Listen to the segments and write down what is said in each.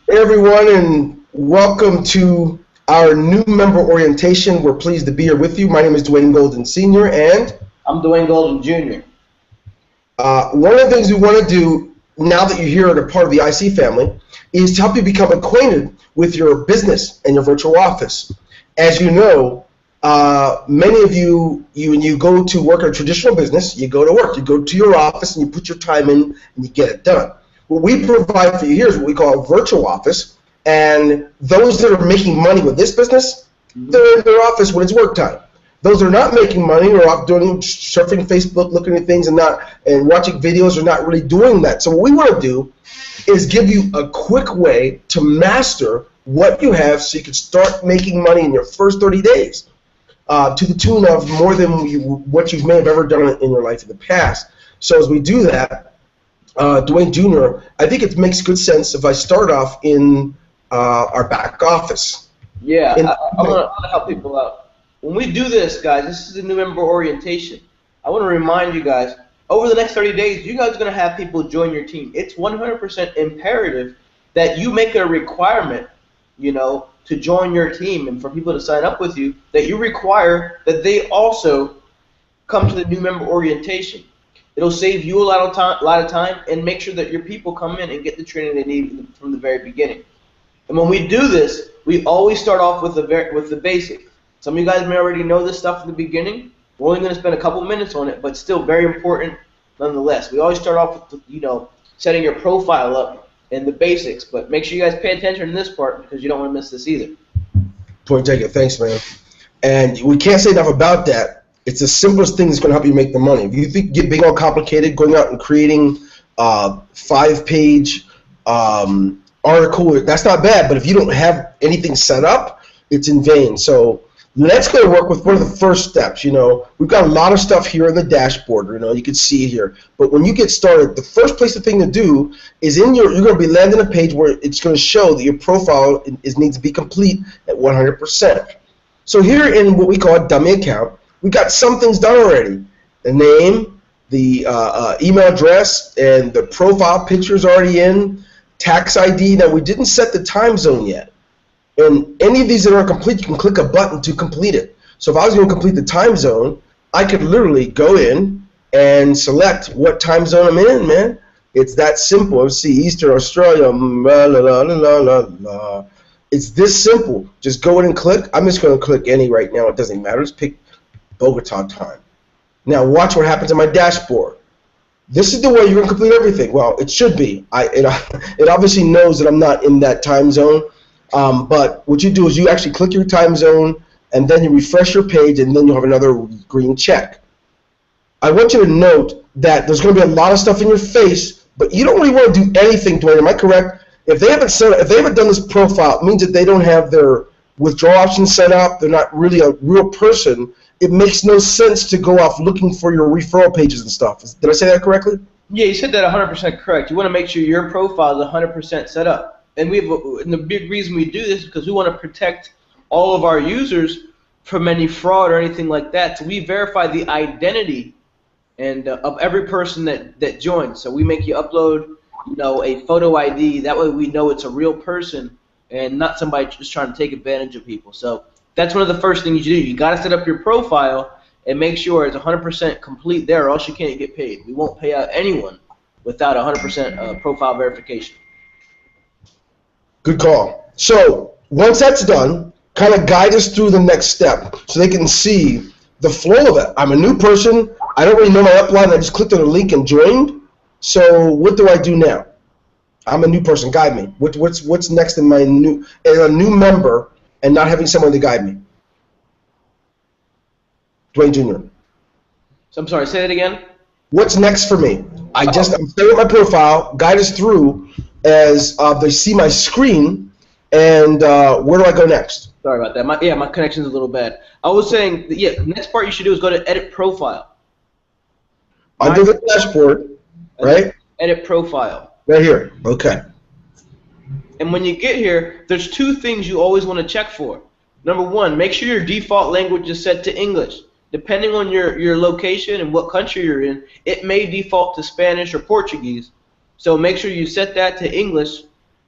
Hey everyone, and welcome to our new member orientation. We're pleased to be here with you. My name is Dwayne Golden Sr. and I'm Dwayne Golden Jr. One of the things we want to do now that you're here and a part of the IC family is to help you become acquainted with your business and your virtual office. As you know, many of you, when you go to work in a traditional business, you go to work. You go to your office and you put your time in and you get it done. What we provide for you here is what we call a virtual office, and those that are making money with this business, they're in their office when it's work time. Those that are not making money are off doing surfing Facebook, looking at things and watching videos, are not really doing that. So what we want to do is give you a quick way to master what you have so you can start making money in your first 30 days to the tune of more than what you may have ever done in your life in the past. So as we do that, Dwayne Jr., I think it makes good sense if I start off in our back office. Yeah, I want to help people out. When we do this, guys, this is a new member orientation. I want to remind you guys, over the next 30 days, you guys are going to have people join your team. It's 100% imperative that you make it a requirement, to join your team and for people to sign up with you, that you require that they also come to the new member orientation. It'll save you a lot of time and make sure that your people come in and get the training they need from the very beginning. And when we do this, we always start off with the basics. Some of you guys may already know this stuff in the beginning. We're only going to spend a couple minutes on it, but still very important nonetheless. We always start off with, setting your profile up and the basics, but make sure you guys pay attention to this part because you don't want to miss this either. Point taken. Thanks, man. And we can't say enough about that. It's the simplest thing that's going to help you make the money. If you think being all complicated, going out and creating a 5-page article, that's not bad. But if you don't have anything set up, it's in vain. So let's go to work with one of the first steps. We've got a lot of stuff here in the dashboard. You can see it here. But when you get started, the first thing to do is you're going to be landing a page where it's going to show that your profile needs to be complete at 100%. So here in what we call a dummy account, we got some things done already. The name, the email address, and the profile picture's already in. Tax ID. Now we didn't set the time zone yet. And any of these that are complete, you can click a button to complete it. So if I was going to complete the time zone, I could literally go in and select what time zone I'm in, man. It's that simple. Let's see, Eastern Australia, la la la la la la. It's this simple. Just go in and click. I'm just going to click any right now. It doesn't matter. Just pick Bogota time. Now watch what happens in my dashboard. This is the way you're going to complete everything. Well, it should be. It obviously knows that I'm not in that time zone. But what you do is you actually click your time zone, and then you refresh your page, and then you'll have another green check. I want you to note that there's going to be a lot of stuff in your face, but you don't really want to do anything, Dwayne. Am I correct? If they haven't done this profile, it means that they don't have their withdrawal options set up. They're not really a real person. It makes no sense to go off looking for your referral pages and stuff. Did I say that correctly? Yeah, you said that 100% correct. You want to make sure your profile is 100% set up. And the big reason we do this is because we want to protect all of our users from any fraud or anything like that. So we verify the identity of every person that joins. So we make you upload, a photo ID. That way we know it's a real person and not somebody just trying to take advantage of people. So that's one of the first things you do. You got to set up your profile and make sure it's 100% complete there, or else you can't get paid. We won't pay out anyone without 100% profile verification. Good call. So once that's done, kind of guide us through the next step so they can see the flow of it. I'm a new person. I don't really know my upline. I just clicked on the link and joined. So what do I do now? I'm a new person. Guide me. What's next in my new member and not having someone to guide me? Dwayne Jr. So I'm sorry. Say that again. What's next for me? I'm setting up my profile. Guide us through as they see my screen, and where do I go next? Sorry about that. My connection's a little bad. I was saying, next part you should do is go to Edit Profile. Under the dashboard, right? Edit Profile. Right here. Okay. And when you get here, there's two things you always want to check for. Number one, make sure your default language is set to English. Depending on your location and what country you're in, it may default to Spanish or Portuguese. So make sure you set that to English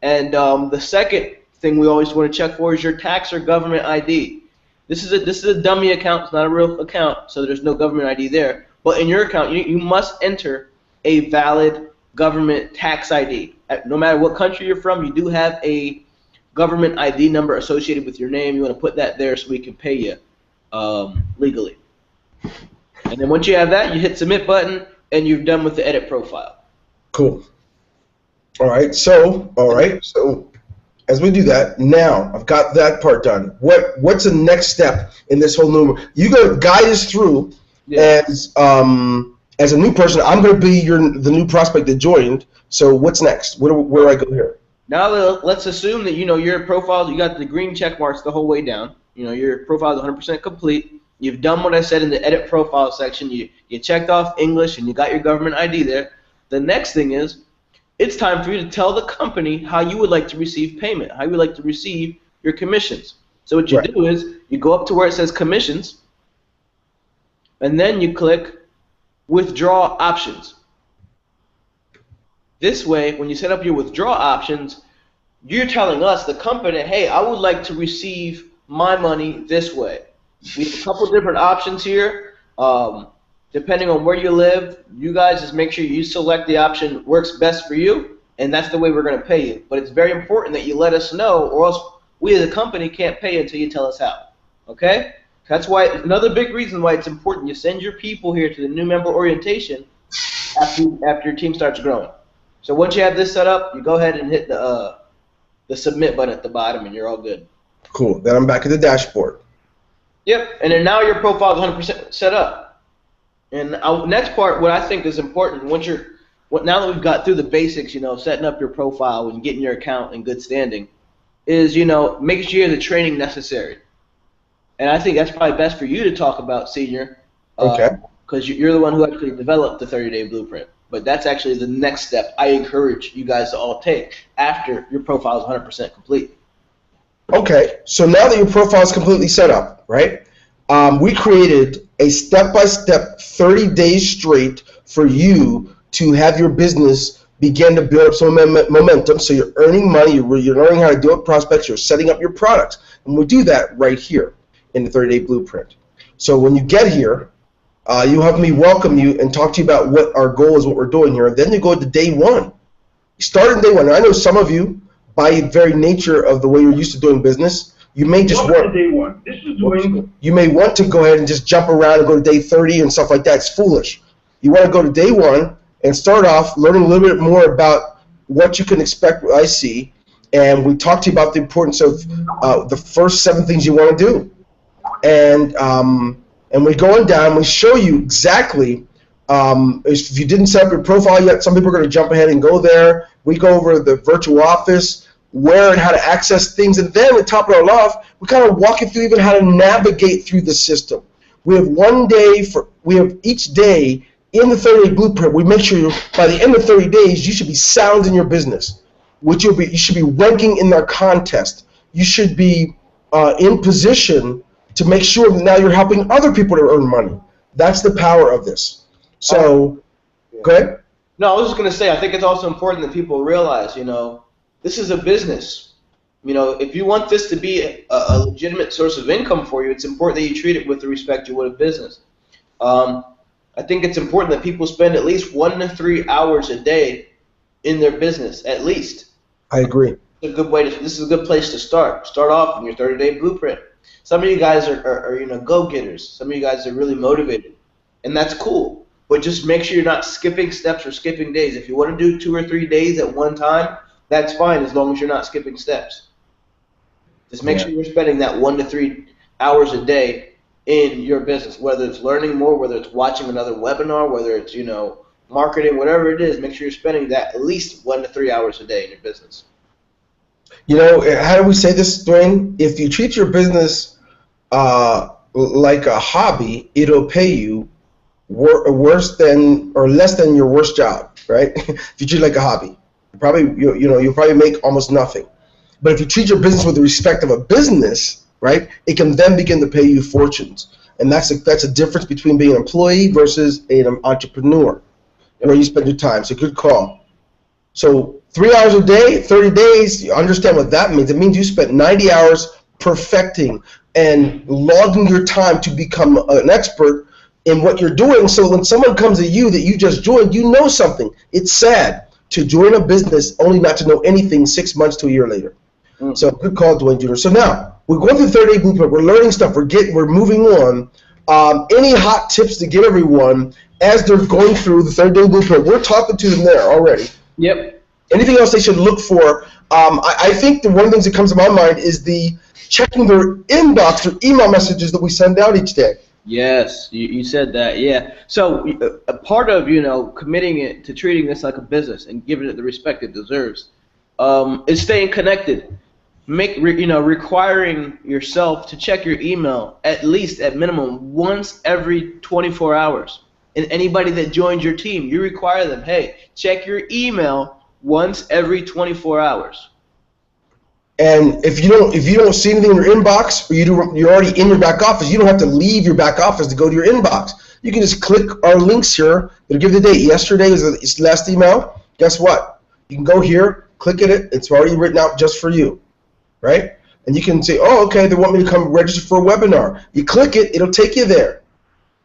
And the second thing we always want to check for is your tax or government ID. This is a dummy account. It's not a real account, so there's no government ID there. But in your account, you must enter a valid government tax ID. No matter what country you're from, you do have a government ID number associated with your name. You want to put that there so we can pay you legally. And then once you have that, you hit submit button, and you're done with the edit profile. Cool. All right. So as we do that, now I've got that part done. What's the next step in this whole new? You got to guide us through as a new person. I'm going to be the new prospect that joined. So what's next? Where do I go here? Now let's assume that your profile. You got the green check marks the whole way down. Your profile is 100% complete. You've done what I said in the edit profile section. You checked off English and you got your government ID there. The next thing is, it's time for you to tell the company how you would like to receive payment, how you would like to receive your commissions. So what you do is you go up to where it says commissions, and then you click withdraw options. This way, when you set up your withdraw options, you're telling us, the company, hey, I would like to receive my money this way. We have a couple different options here. Depending on where you live, you guys just make sure you select the option works best for you, and that's the way we're going to pay you. But it's very important that you let us know, or else we as a company can't pay you until you tell us how. Okay? That's why another big reason why it's important you send your people here to the new member orientation after your team starts growing. So once you have this set up, you go ahead and hit the submit button at the bottom, and you're all good. Cool. Then I'm back at the dashboard. Yep. And then now your profile is 100% set up. And next part, what I think is important, now that we've got through the basics, setting up your profile and getting your account in good standing, is making sure you have the training necessary. And I think that's probably best for you to talk about, Senior. Okay. Because you're the one who actually developed the 30-day blueprint. But that's actually the next step I encourage you guys to all take after your profile is 100% complete. Okay. So now that your profile is completely set up, right? We created a step-by-step 30 days straight for you to have your business begin to build up some momentum. So you're earning money, you're learning how to deal with prospects, you're setting up your products. And we do that right here in the 30-day blueprint. So when you get here, you have me welcome you and talk to you about what our goal is, what we're doing here. And then you go to day one. You start on day one. Now, I know some of you, by very nature of the way you're used to doing business, you may just want day one. This is doing. You may want to go ahead and just jump around and go to day 30 and stuff like that. It's foolish. You want to go to day one and start off learning a little bit more about what you can expect, what I see, and we talk to you about the importance of the first 7 things you want to do. And we go on down, we show you exactly, if you didn't set up your profile yet, some people are going to jump ahead and go there. We go over the virtual office, where and how to access things, and then to top it all off, we kind of walk you through even how to navigate through the system. We have each day in the 30-day blueprint. We make sure by the end of 30 days you should be sound in your business, you should be ranking in their contest. You should be in position to make sure that now you're helping other people to earn money. That's the power of this. So, go ahead. No, I was just going to say, I think it's also important that people realize, this is a business. If you want this to be a legitimate source of income for you, it's important that you treat it with the respect you would a business. I think it's important that people spend at least 1 to 3 hours a day in their business, at least. I agree. This is a good place to start. Start off in your 30-day blueprint. Some of you guys are go-getters. Some of you guys are really motivated, and that's cool. But just make sure you're not skipping steps or skipping days. If you want to do 2 or 3 days at one time, that's fine as long as you're not skipping steps. Just make sure you're spending that 1 to 3 hours a day in your business, whether it's learning more, whether it's watching another webinar, whether it's marketing, whatever it is. Make sure you're spending that at least 1 to 3 hours a day in your business. How do we say this, Dwayne? If you treat your business like a hobby, it'll pay you worse than or less than your worst job, right? If you treat it like a hobby, you'll probably make almost nothing. But if you treat your business with the respect of a business, right, it can then begin to pay you fortunes. And that's a difference between being an employee versus an entrepreneur, where you spend your time. So good call. So 3 hours a day, 30 days, you understand what that means. It means you spent 90 hours perfecting and logging your time to become an expert in what you're doing, so when someone comes at you that you just joined, you know something. It's sad to join a business only not to know anything 6 months to a year later. So good call, Dwayne Jr. So now, we're going through the 30-day blueprint. We're learning stuff. We're moving on. Any hot tips to give everyone as they're going through the 30-day blueprint? We're talking to them there already. Yep. Anything else they should look for? I think one of the things that comes to my mind is the checking their inbox, their email messages that we send out each day. Yes, you said that, yeah. So a part of, committing it to treating this like a business and giving it the respect it deserves is staying connected. Requiring yourself to check your email at minimum once every 24 hours. And anybody that joins your team, you require them, hey, check your email once every 24 hours. And if you don't see anything in your inbox, or you're already in your back office, you don't have to leave your back office to go to your inbox. You can just click our links here. It'll give you the date. Yesterday was the last email. Guess what? You can go here, click at it. It's already written out just for you, right? And you can say, oh, okay, they want me to come register for a webinar. You click it, it'll take you there.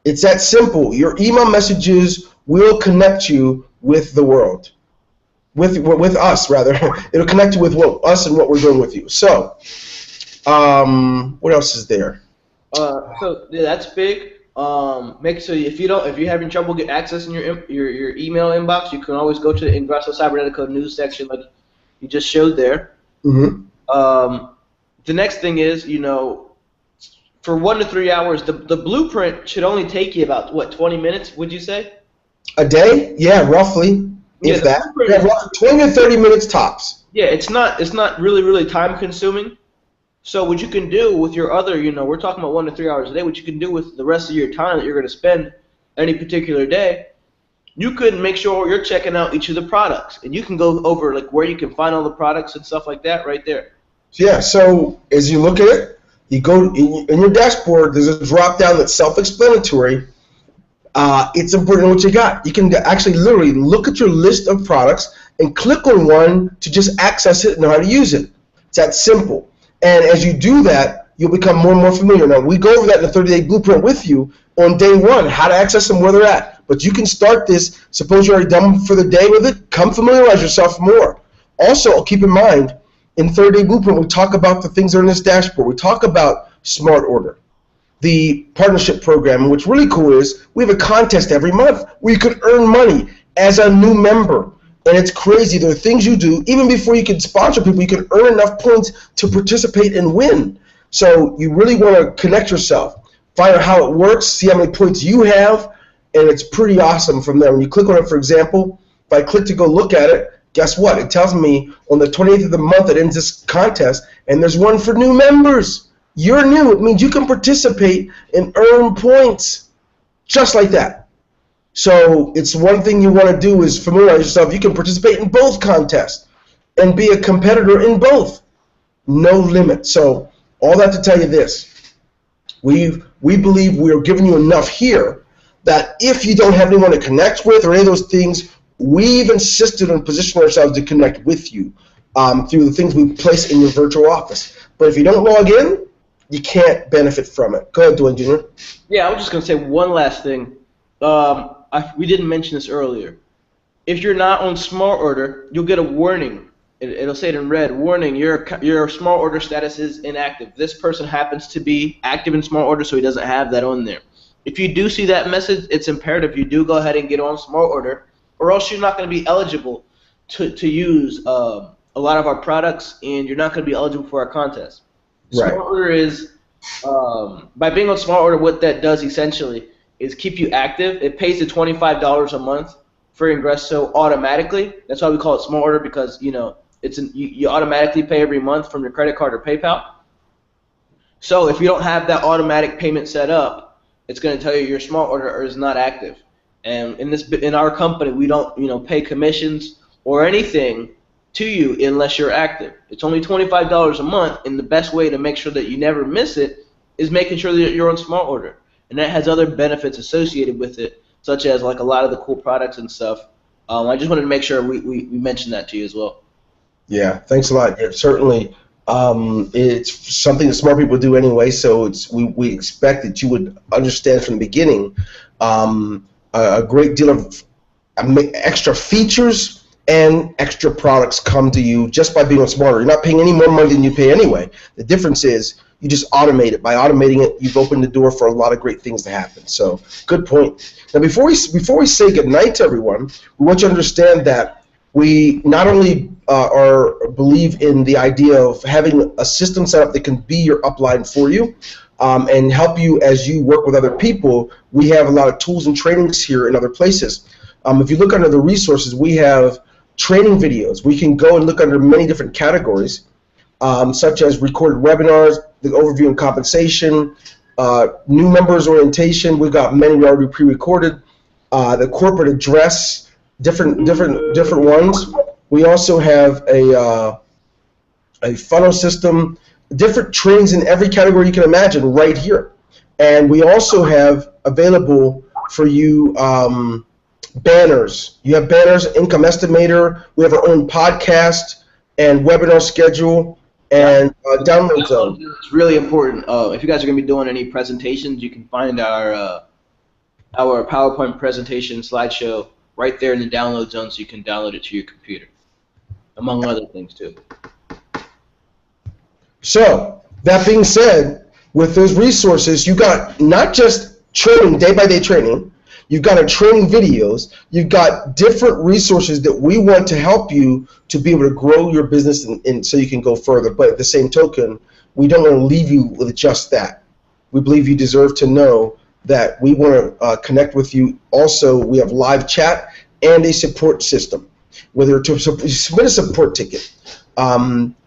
It's that simple. Your email messages will connect you with the world. With us, rather. It'll connect you with us and what we're doing with you. So, what else is there? So yeah, that's big. If you're having trouble accessing your email inbox, you can always go to the Ingreso Cybernetico news section, like you just showed there. Mm-hmm. The next thing is, for 1 to 3 hours, the blueprint should only take you about 20 minutes? Would you say? A day? Yeah, roughly. If that, 20 to 30 minutes tops. Yeah, it's not really time consuming. So what you can do with your other, we're talking about 1 to 3 hours a day. What you can do with the rest of your time that you're going to spend any particular day, you could make sure you're checking out each of the products, and you can go over where you can find all the products and stuff like that right there. Yeah. So as you look at it, you go in your dashboard. There's a drop down that's self-explanatory. It's important what you got. You can actually literally look at your list of products and click on one to just access it and know how to use it. It's that simple. And as you do that, you'll become more and more familiar. Now, we go over that in the 30-day blueprint with you on day one, how to access them, where they're at. But you can start this. Suppose you're already done for the day with it. Come familiarize yourself more. Also, keep in mind, in 30-day blueprint, we talk about the things that are in this dashboard. We talk about Smart Order, the partnership program. And what's really cool is we have a contest every month where you could earn money as a new member. And it's crazy. There are things you do, even before you can sponsor people, you can earn enough points to participate and win. So you really want to connect yourself, find out how it works, see how many points you have, and it's pretty awesome from there. When you click on it, for example, if I click to go look at it, guess what? It tells me on the 28th of the month it ends this contest, and there's one for new members. You're new. It means you can participate and earn points just like that. So it's one thing you want to do is familiarize yourself. You can participate in both contests and be a competitor in both. No limit. So all that to tell you this. We believe we are giving you enough here that if you don't have anyone to connect with or any of those things, we've insisted on positioning ourselves to connect with you through the things we place in your virtual office. But if you don't log in, you can't benefit from it. Go ahead, Dwayne Jr. Yeah, I was just going to say one last thing. We didn't mention this earlier. If you're not on Smart Order, you'll get a warning. It'll say it in red, warning, your Smart Order status is inactive. This person happens to be active in Smart Order, so he doesn't have that on there. If you do see that message, it's imperative you do go ahead and get on Smart Order, or else you're not going to be eligible to use a lot of our products, and you're not going to be eligible for our contest. Right. Smart Order is, by being on Smart Order, what that does essentially is keep you active. It pays the $25 a month for Ingreso automatically. That's why we call it Smart Order, because you automatically pay every month from your credit card or PayPal. So if you don't have that automatic payment set up, it's going to tell you your Smart Order is not active. And in our company, we don't pay commissions or anything to you unless you're active. It's only $25 a month, and the best way to make sure that you never miss it is making sure that you're on Smart Order. And that has other benefits associated with it, such as a lot of the cool products and stuff I just wanted to make sure we mentioned that to you as well. Yeah, thanks a lot. Yeah, certainly, it's something that smart people do anyway, so we expect that you would understand from the beginning a great deal of extra features and extra products come to you just by being smarter. You're not paying any more money than you pay anyway. The difference is you just automate it. By automating it, you've opened the door for a lot of great things to happen. So, good point. Now, before we say goodnight to everyone, we want you to understand that we not only believe in the idea of having a system set up that can be your upline for you and help you as you work with other people. We have a lot of tools and trainings here in other places. If you look under the resources, we have training videos. We can go and look under many different categories, such as recorded webinars, the overview and compensation, new members orientation. We've got many already pre-recorded. The corporate address, different ones. We also have a funnel system, different trainings in every category you can imagine right here. And we also have available for you banners. You have banners, income estimator. We have our own podcast and webinar schedule and download zone. It's really important. If you guys are going to be doing any presentations, you can find our PowerPoint presentation slideshow right there in the download zone, so you can download it to your computer, among other things too. So, that being said, with those resources, you got not just training, day-by-day training, you've got our training videos, you've got different resources that we want to help you to be able to grow your business and so you can go further. But at the same token, we don't want to leave you with just that. We believe you deserve to know that we want to connect with you. Also, we have live chat and a support system. Whether to submit a support ticket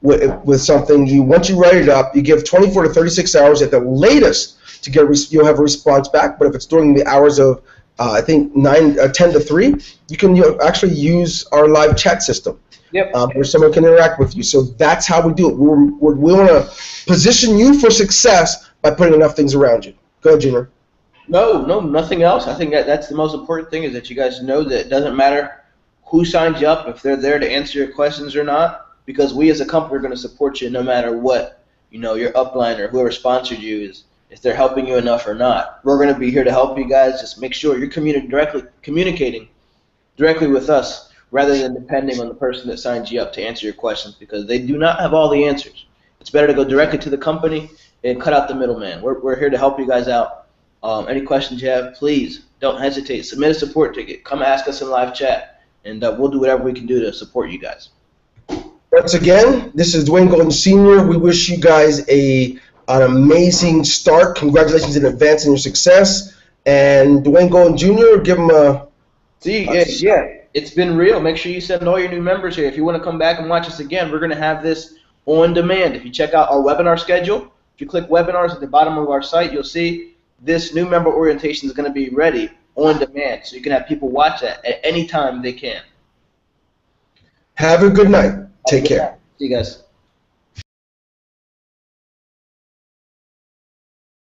with something, once you write it up, you give 24 to 36 hours at the latest to get you'll have a response back. But if it's during the hours of I think 10 to 3, you can actually use our live chat system. Yep. Where someone can interact with you. So that's how we do it. We want to position you for success by putting enough things around you. Go ahead, Junior. No, nothing else. I think that's the most important thing, is that you guys know that it doesn't matter who signs you up, if they're there to answer your questions or not, because we as a company are going to support you no matter what, your upline or whoever sponsored you is, if they're helping you enough or not. We're going to be here to help you guys. Just make sure you're communicating directly with us rather than depending on the person that signs you up to answer your questions, because they do not have all the answers. It's better to go directly to the company and cut out the middleman. We're here to help you guys out. Any questions you have, please don't hesitate. Submit a support ticket. Come ask us in live chat, and we'll do whatever we can do to support you guys. Once again, this is Dwayne Golden Sr. We wish you guys an amazing start. Congratulations in advance on your success. And Dwayne Golden Jr., give him a... Yeah, it's been real. Make sure you send all your new members here. If you want to come back and watch us again, we're going to have this on demand. If you check out our webinar schedule, if you click webinars at the bottom of our site, you'll see this new member orientation is going to be ready on demand, so you can have people watch that at any time they can. Have a good night. Take care. See you guys.